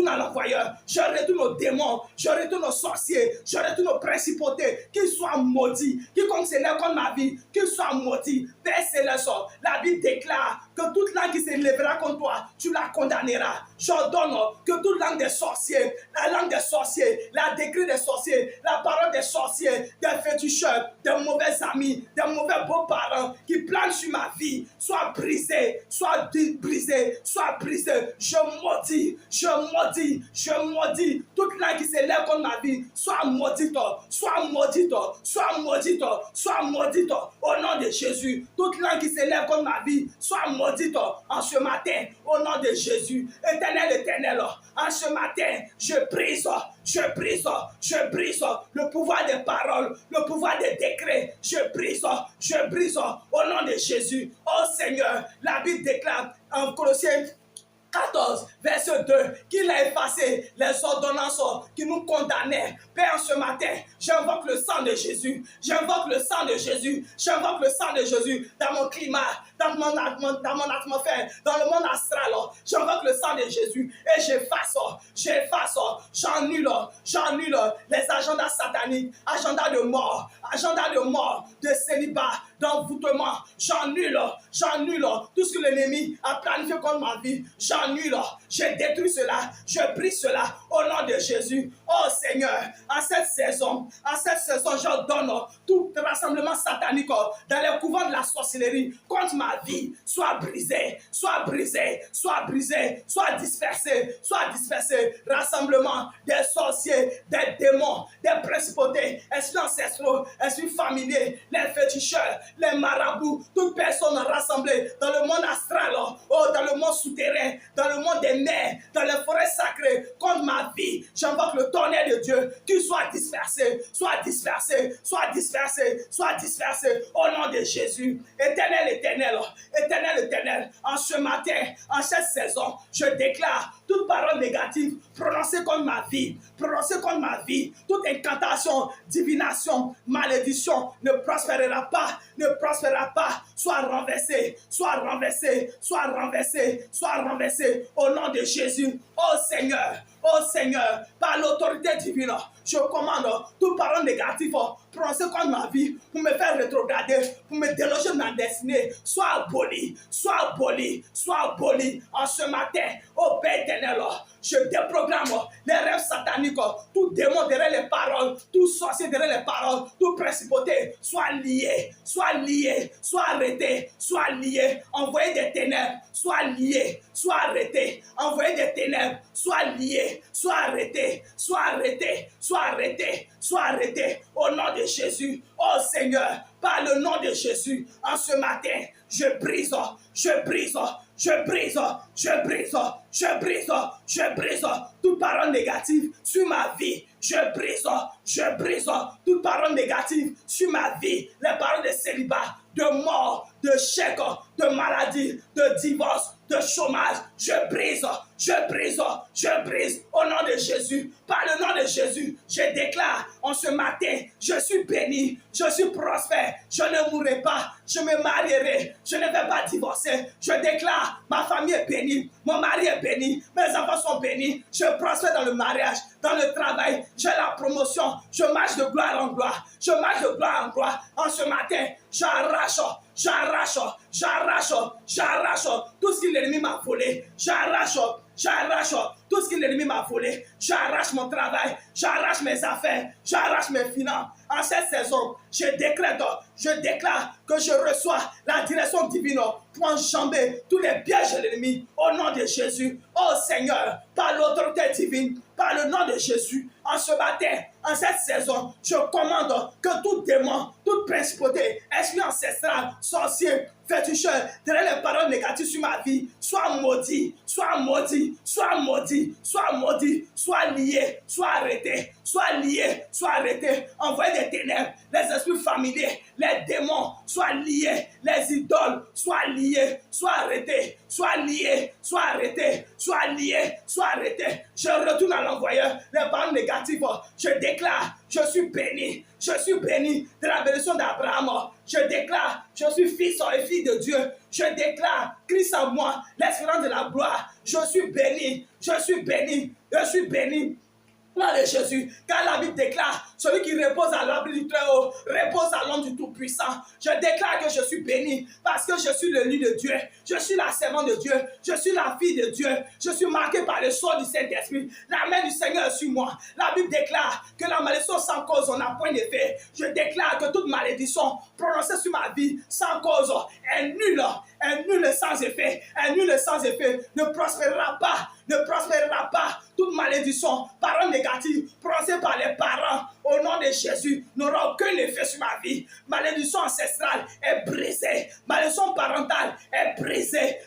à l'envoyeur, je retourne aux démons, je retourne aux sorciers, je retourne aux principautés, qu'ils soient maudits, quiconque s'élève contre ma vie, qu'ils soient maudits. Père céleste, la Bible déclare que toute langue qui s'élèvera contre toi, tu la condamneras. J'ordonne que toute langue des sorciers, la décret des sorciers, la parole des sorciers, des féticheurs, des mauvais amis, des mauvais beaux-parents qui planent sur ma vie, soit brisés. Je maudis toute langue qui s'élève contre ma vie, soit maudite au nom de Jésus. Toute langue qui s'élève contre ma vie, soit maudite en ce matin au nom de Jésus. Éternel, en ce matin, je brise le pouvoir des paroles, le pouvoir des décrets. Je brise au nom de Jésus. Oh Seigneur, la Bible déclare en Colossiens 14, verset 2, qu'il a effacé les ordonnances qui nous condamnaient. Père, ce matin, j'invoque le sang de Jésus. J'invoque le sang de Jésus dans mon climat, dans mon atmosphère, dans le monde astral. J'invoque le sang de Jésus et j'efface, j'annule les agendas sataniques, agendas de mort, de célibat, d'envoûtement. J'annule tout ce que l'ennemi a planifié contre ma vie. J'annule, je détruis cela, je brise cela au nom de Jésus. Oh Seigneur, à cette saison, j'ordonne tout rassemblement satanique dans les couvents de la sorcellerie contre ma vie. Soit brisé, soit brisé, soit brisé, soit dispersé, soit dispersé. Rassemblement des sorciers, des démons, des principautés, esprits ancestraux, esprits familiers, les féticheurs, les marabouts, toute personne rassemblée dans le monde astral, dans le monde souterrain, dans le monde des mers, dans les forêts sacrées, contre ma vie. J'invoque le tonnerre de Dieu, qu'il soit dispersé, soit dispersé, soit dispersé, soit dispersé, au nom de Jésus. Éternel, éternel, éternel, éternel, en ce matin, en cette saison, je déclare toute parole négative prononcée contre ma vie, toute incantation, divination, malédiction ne prospérera pas, soit renversée, soit renversée, soit renversée, soit renversée, au nom de Jésus. Oh Seigneur, par l'autorité divine, je commande toute parole négative prononcée contre ma vie pour me faire rétrograder, pour me déloger de ma destinée, soit aboli, soit aboli, soit aboli en ce matin. Ô Père éternel, je déprogramme les rêves sataniques, tout démon derrière les paroles, tout sorcier derrière les paroles, tout principauté, soit lié, soit arrêté, soit lié, envoyé des ténèbres, soit lié, soit arrêté, envoyé des ténèbres, soit lié, soit arrêté, soit arrêté, soit arrêté, soit arrêté, au nom de Jésus. Oh Seigneur, par le nom de Jésus, en ce matin, je brise toute parole négative sur ma vie. Je brise toute parole négative sur ma vie. Les paroles de célibat, de mort, de chèque, de maladie, de divorce, de chômage. Je brise au nom de Jésus. Par le nom de Jésus, je déclare en ce matin, je suis béni, je suis prospère, je ne mourrai pas, je me marierai, je ne vais pas divorcer. Je déclare, ma famille est bénie, mon mari est béni, mes enfants sont bénis, je prospère dans le mariage, dans le travail, j'ai la promotion, je marche de gloire en gloire, En ce matin, j'arrache tout ce que l'ennemi m'a volé. J'arrache tout ce que l'ennemi m'a volé. J'arrache mon travail, j'arrache mes affaires, j'arrache mes finances. En cette saison, je déclare que je reçois la direction divine pour enjamber tous les pièges de l'ennemi au nom de Jésus. Oh Seigneur, par l'autorité divine, par le nom de Jésus, en ce matin, en cette saison, je commande que tout démon, toute principauté, esprit ancestral, sorcier, féticheur, derrière les paroles négatives sur ma vie, soit maudit, soit lié, soit arrêté, envoyé des ténèbres, les esprits familiers, les démons, soit liés, les idoles, soit liés, soit arrêtés, Je retourne à l'envoyeur, les paroles négatives, je déclare, je suis béni de la bénédiction d'Abraham. Je déclare, je suis fils et fille de Dieu. Je déclare, Christ en moi, l'espérance de la gloire. Je suis béni. Nom de Jésus, car la Bible déclare, celui qui repose à l'abri du Très-Haut, repose à l'ombre du Tout-Puissant. Je déclare que je suis béni, parce que je suis le lit de Dieu, je suis la servante de Dieu, je suis la fille de Dieu, je suis marqué par le sceau du Saint-Esprit, la main du Seigneur est sur moi. La Bible déclare que la malédiction sans cause, on n'a point d'effet. Je déclare que toute malédiction prononcée sur ma vie, sans cause, est nulle sans effet, ne prospérera pas. Toute malédiction, parole négative, prononcée par les parents, au nom de Jésus, n'aura aucun effet sur ma vie. Malédiction ancestrale est brisée. Malédiction parentale est brisée.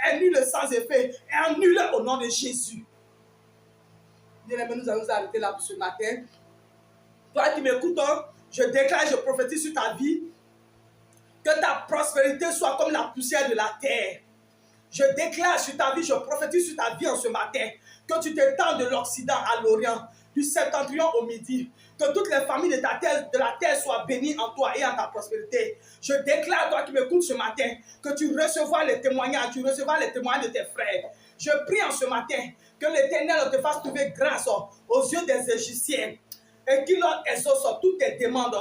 Est nulle sans effet. Est annulée au nom de Jésus. Bien-aimés, nous allons nous arrêter là pour ce matin. Toi qui m'écoutes, je déclare, je prophétise sur ta vie, que ta prospérité soit comme la poussière de la terre. Je déclare sur ta vie, je prophétise sur ta vie en ce matin, que tu t'étends de l'Occident à l'Orient, du septentrion au midi, que toutes les familles de la terre soient bénies en toi et en ta prospérité. Je déclare, toi qui m'écoutes ce matin, que tu recevras les témoignages de tes frères. Je prie en ce matin que l'Éternel te fasse trouver grâce aux yeux des Égyptiens et qu'il leur exauce toutes tes demandes.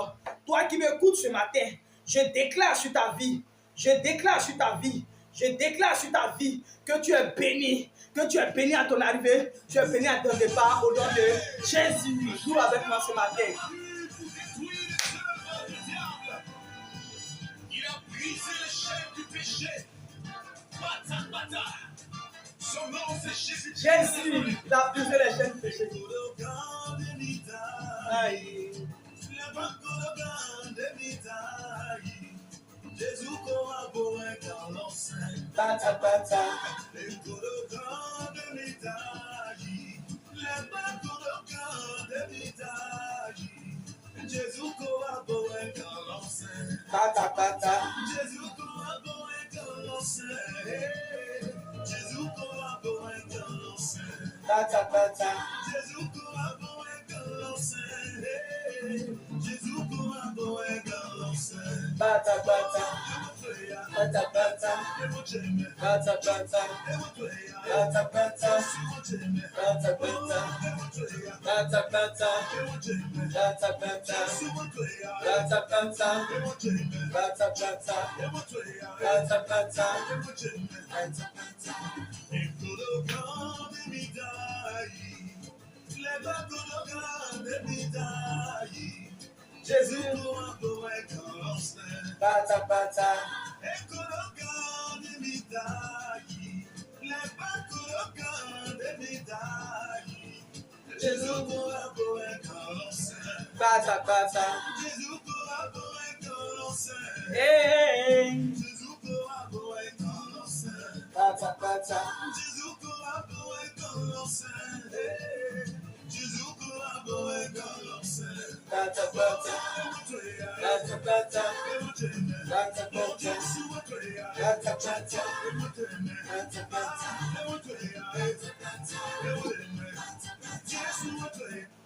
Toi qui m'écoutes ce matin, je déclare sur ta vie, je déclare sur ta vie, je déclare sur ta vie que tu es béni à ton arrivée, tu es béni à ton départ au nom de Jésus. Joue avec moi ce matin. Il a brisé les chaînes du péché. Son nom c'est Jésus. Jésus, il a brisé les chaînes du péché. Aïe. Jésus corroboré dans l'enceinte. Bata bata. Les colorants de l'Italie. Les colorants de l'Italie. Jésus corroboré dans l'enceinte. Bata bata. Jésus corroboré dans l'enceinte. Jésus corroboré dans l'enceinte. Bata bata. Jésus corroboré dans l'enceinte. Jésus corroboré dans l'enceinte. Bata bata. Bata bata. Bata bata. Bata bata. Bata bata. Bata bata. Bata bata. Bata bata. Bata bata. Bata bata. Jésus, bata bata, Jésus, bata bata, hey, bata bata. Bata bata, bata bata, bata bata, bata bata, bata bata.